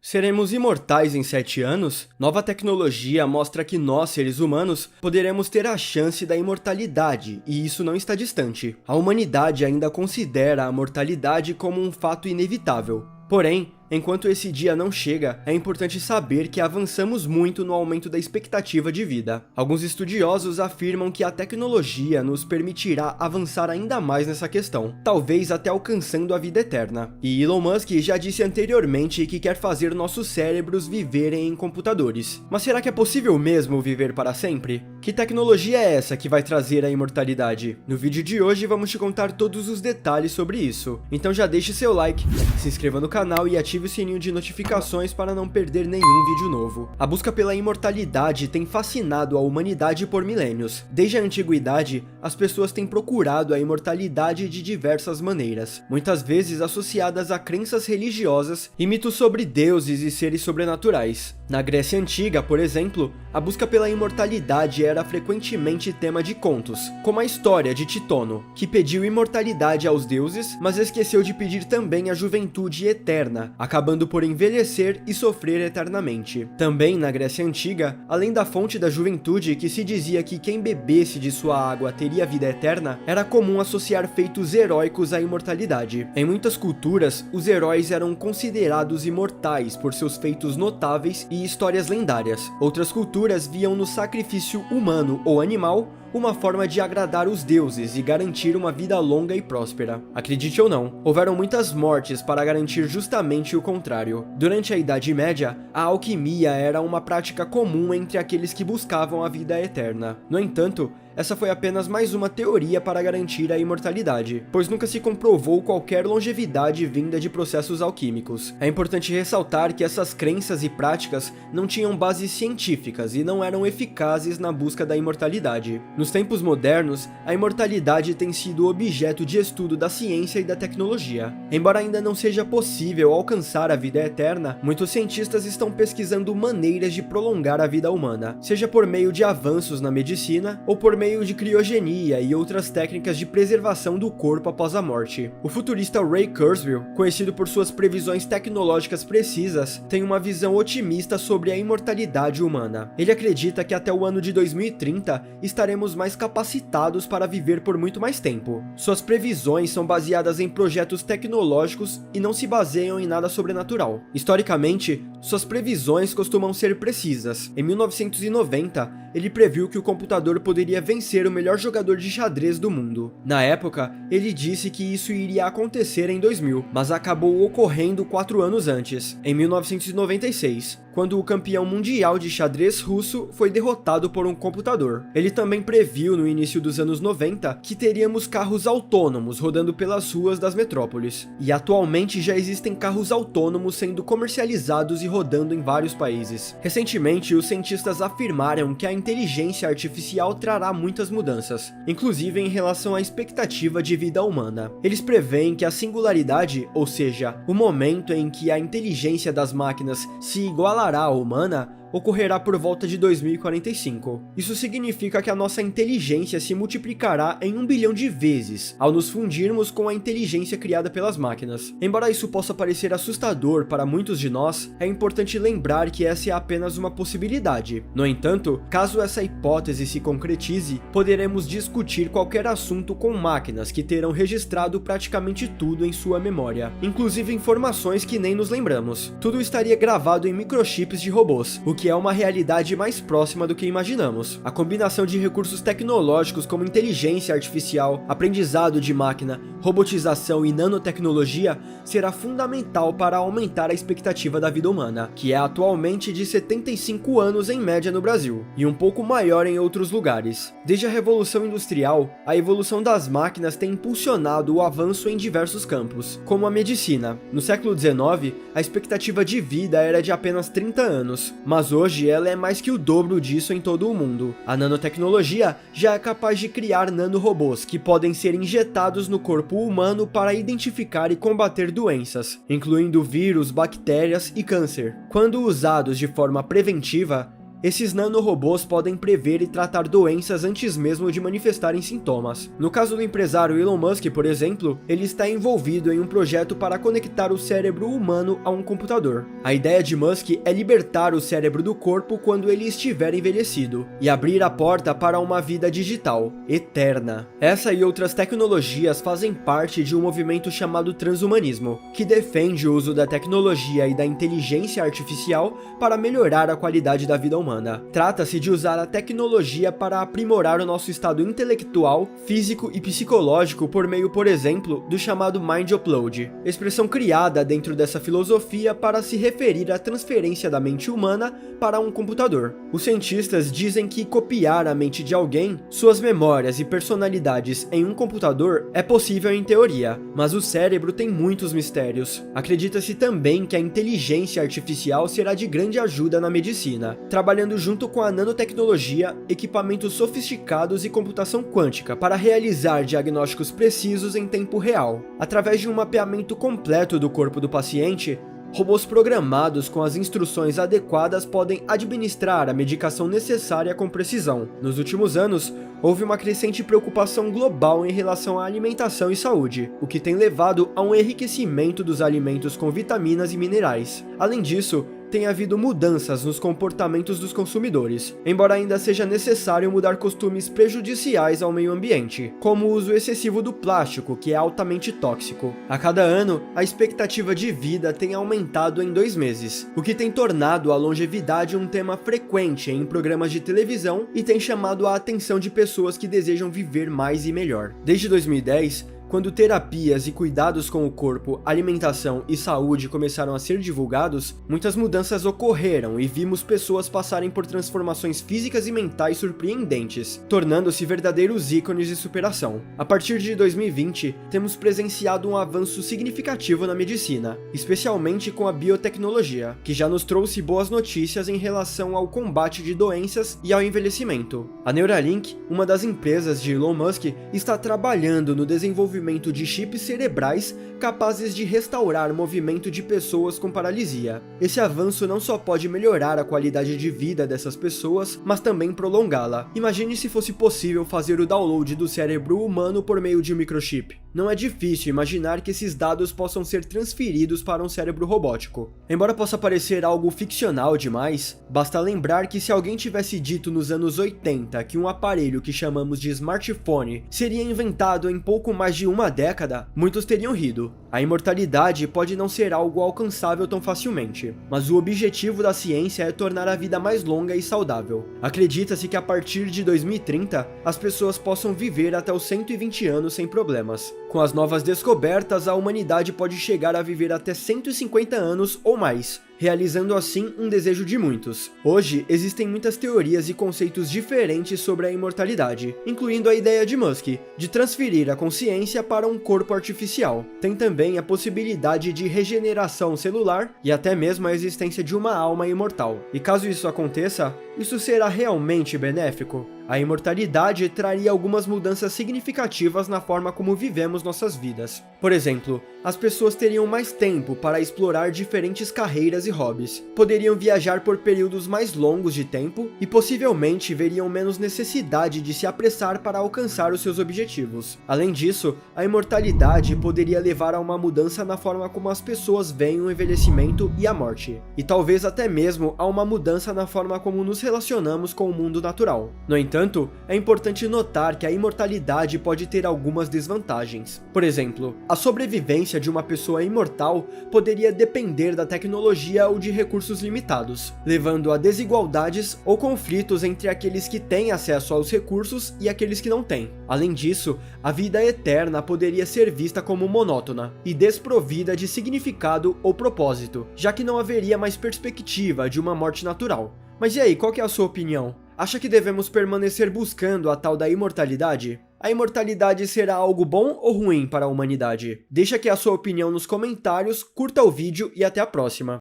Seremos imortais em 7 anos? Nova tecnologia mostra que nós, seres humanos, poderemos ter a chance da imortalidade, e isso não está distante. A humanidade ainda considera a mortalidade como um fato inevitável. Porém, enquanto esse dia não chega, é importante saber que avançamos muito no aumento da expectativa de vida. Alguns estudiosos afirmam que a tecnologia nos permitirá avançar ainda mais nessa questão, talvez até alcançando a vida eterna. E Elon Musk já disse anteriormente que quer fazer nossos cérebros viverem em computadores. Mas será que é possível mesmo viver para sempre? Que tecnologia é essa que vai trazer a imortalidade? No vídeo de hoje vamos te contar todos os detalhes sobre isso. Então já deixe seu like, se inscreva no canal e ative o sininho de notificações para não perder nenhum vídeo novo. A busca pela imortalidade tem fascinado a humanidade por milênios. Desde a antiguidade, as pessoas têm procurado a imortalidade de diversas maneiras, muitas vezes associadas a crenças religiosas e mitos sobre deuses e seres sobrenaturais. Na Grécia Antiga, por exemplo, a busca pela imortalidade era frequentemente tema de contos, como a história de Titono, que pediu imortalidade aos deuses, mas esqueceu de pedir também a juventude eterna, acabando por envelhecer e sofrer eternamente. Também na Grécia Antiga, além da fonte da juventude que se dizia que quem bebesse de sua água teria vida eterna, era comum associar feitos heróicos à imortalidade. Em muitas culturas, os heróis eram considerados imortais por seus feitos notáveis e histórias lendárias. Outras culturas viam no sacrifício humano ou animal uma forma de agradar os deuses e garantir uma vida longa e próspera. Acredite ou não, houveram muitas mortes para garantir justamente o contrário. Durante a Idade Média, a alquimia era uma prática comum entre aqueles que buscavam a vida eterna. No entanto, essa foi apenas mais uma teoria para garantir a imortalidade, pois nunca se comprovou qualquer longevidade vinda de processos alquímicos. É importante ressaltar que essas crenças e práticas não tinham bases científicas e não eram eficazes na busca da imortalidade. Nos tempos modernos, a imortalidade tem sido objeto de estudo da ciência e da tecnologia. Embora ainda não seja possível alcançar a vida eterna, muitos cientistas estão pesquisando maneiras de prolongar a vida humana, seja por meio de avanços na medicina ou por meio de criogenia e outras técnicas de preservação do corpo após a morte. O futurista Ray Kurzweil, conhecido por suas previsões tecnológicas precisas, tem uma visão otimista sobre a imortalidade humana. Ele acredita que até o ano de 2030 estaremos mais capacitados para viver por muito mais tempo. Suas previsões são baseadas em projetos tecnológicos e não se baseiam em nada sobrenatural. Historicamente, suas previsões costumam ser precisas. Em 1990, ele previu que o computador poderia vencer o melhor jogador de xadrez do mundo. Na época, ele disse que isso iria acontecer em 2000, mas acabou ocorrendo 4 anos antes, em 1996, quando o campeão mundial de xadrez russo foi derrotado por um computador. Ele também previu no início dos anos 90 que teríamos carros autônomos rodando pelas ruas das metrópoles. E atualmente já existem carros autônomos sendo comercializados e rodando em vários países. Recentemente, os cientistas afirmaram que a inteligência artificial trará muitas mudanças, inclusive em relação à expectativa de vida humana. Eles preveem que a singularidade, ou seja, o momento em que a inteligência das máquinas se igualará à humana, ocorrerá por volta de 2045. Isso significa que a nossa inteligência se multiplicará em 1 bilhão de vezes, ao nos fundirmos com a inteligência criada pelas máquinas. Embora isso possa parecer assustador para muitos de nós, é importante lembrar que essa é apenas uma possibilidade. No entanto, caso essa hipótese se concretize, poderemos discutir qualquer assunto com máquinas que terão registrado praticamente tudo em sua memória, inclusive informações que nem nos lembramos. Tudo estaria gravado em microchips de robôs, o que é uma realidade mais próxima do que imaginamos. A combinação de recursos tecnológicos como inteligência artificial, aprendizado de máquina, robotização e nanotecnologia será fundamental para aumentar a expectativa da vida humana, que é atualmente de 75 anos em média no Brasil, e um pouco maior em outros lugares. Desde a Revolução Industrial, a evolução das máquinas tem impulsionado o avanço em diversos campos, como a medicina. No século XIX, a expectativa de vida era de apenas 30 anos, mas hoje ela é mais que o dobro disso em todo o mundo. A nanotecnologia já é capaz de criar nanorobôs que podem ser injetados no corpo humano para identificar e combater doenças, incluindo vírus, bactérias e câncer. Quando usados de forma preventiva, Esses nanorobôs podem prever e tratar doenças antes mesmo de manifestarem sintomas. No caso do empresário Elon Musk, por exemplo, ele está envolvido em um projeto para conectar o cérebro humano a um computador. A ideia de Musk é libertar o cérebro do corpo quando ele estiver envelhecido e abrir a porta para uma vida digital, eterna. Essa e outras tecnologias fazem parte de um movimento chamado transhumanismo, que defende o uso da tecnologia e da inteligência artificial para melhorar a qualidade da vida humana. Trata-se de usar a tecnologia para aprimorar o nosso estado intelectual, físico e psicológico por meio, por exemplo, do chamado Mind Upload, expressão criada dentro dessa filosofia para se referir à transferência da mente humana para um computador. Os cientistas dizem que copiar a mente de alguém, suas memórias e personalidades em um computador é possível em teoria, mas o cérebro tem muitos mistérios. Acredita-se também que a inteligência artificial será de grande ajuda na medicina, trabalhando junto com a nanotecnologia, equipamentos sofisticados e computação quântica para realizar diagnósticos precisos em tempo real. Através de um mapeamento completo do corpo do paciente, robôs programados com as instruções adequadas podem administrar a medicação necessária com precisão. Nos últimos anos, houve uma crescente preocupação global em relação à alimentação e saúde, o que tem levado a um enriquecimento dos alimentos com vitaminas e minerais. Além disso, tem havido mudanças nos comportamentos dos consumidores, embora ainda seja necessário mudar costumes prejudiciais ao meio ambiente, como o uso excessivo do plástico, que é altamente tóxico. A cada ano, a expectativa de vida tem aumentado em 2 meses, o que tem tornado a longevidade um tema frequente em programas de televisão e tem chamado a atenção de pessoas que desejam viver mais e melhor. Desde 2010, quando terapias e cuidados com o corpo, alimentação e saúde começaram a ser divulgados, muitas mudanças ocorreram e vimos pessoas passarem por transformações físicas e mentais surpreendentes, tornando-se verdadeiros ícones de superação. A partir de 2020, temos presenciado um avanço significativo na medicina, especialmente com a biotecnologia, que já nos trouxe boas notícias em relação ao combate de doenças e ao envelhecimento. A Neuralink, uma das empresas de Elon Musk, está trabalhando no desenvolvimento de chips cerebrais capazes de restaurar o movimento de pessoas com paralisia. Esse avanço não só pode melhorar a qualidade de vida dessas pessoas, mas também prolongá-la. Imagine se fosse possível fazer o download do cérebro humano por meio de um microchip. Não é difícil imaginar que esses dados possam ser transferidos para um cérebro robótico. Embora possa parecer algo ficcional demais, basta lembrar que se alguém tivesse dito nos anos 80 que um aparelho que chamamos de smartphone seria inventado em pouco mais de uma década, muitos teriam rido. A imortalidade pode não ser algo alcançável tão facilmente, mas o objetivo da ciência é tornar a vida mais longa e saudável. Acredita-se que a partir de 2030, as pessoas possam viver até os 120 anos sem problemas. Com as novas descobertas, a humanidade pode chegar a viver até 150 anos ou mais, realizando assim um desejo de muitos. Hoje, existem muitas teorias e conceitos diferentes sobre a imortalidade, incluindo a ideia de Musk, de transferir a consciência para um corpo artificial. Tem também a possibilidade de regeneração celular e até mesmo a existência de uma alma imortal. E caso isso aconteça, isso será realmente benéfico? A imortalidade traria algumas mudanças significativas na forma como vivemos nossas vidas. Por exemplo, as pessoas teriam mais tempo para explorar diferentes carreiras e hobbies, poderiam viajar por períodos mais longos de tempo e possivelmente veriam menos necessidade de se apressar para alcançar os seus objetivos. Além disso, a imortalidade poderia levar a uma mudança na forma como as pessoas veem o envelhecimento e a morte, e talvez até mesmo a uma mudança na forma como nos relacionamos com o mundo natural. No entanto, é importante notar que a imortalidade pode ter algumas desvantagens. Por exemplo, a sobrevivência de uma pessoa imortal poderia depender da tecnologia ou de recursos limitados, levando a desigualdades ou conflitos entre aqueles que têm acesso aos recursos e aqueles que não têm. Além disso, a vida eterna poderia ser vista como monótona e desprovida de significado ou propósito, já que não haveria mais perspectiva de uma morte natural. Mas e aí, qual que é a sua opinião? Acha que devemos permanecer buscando a tal da imortalidade? A imortalidade será algo bom ou ruim para a humanidade? Deixa aqui a sua opinião nos comentários, curta o vídeo e até a próxima.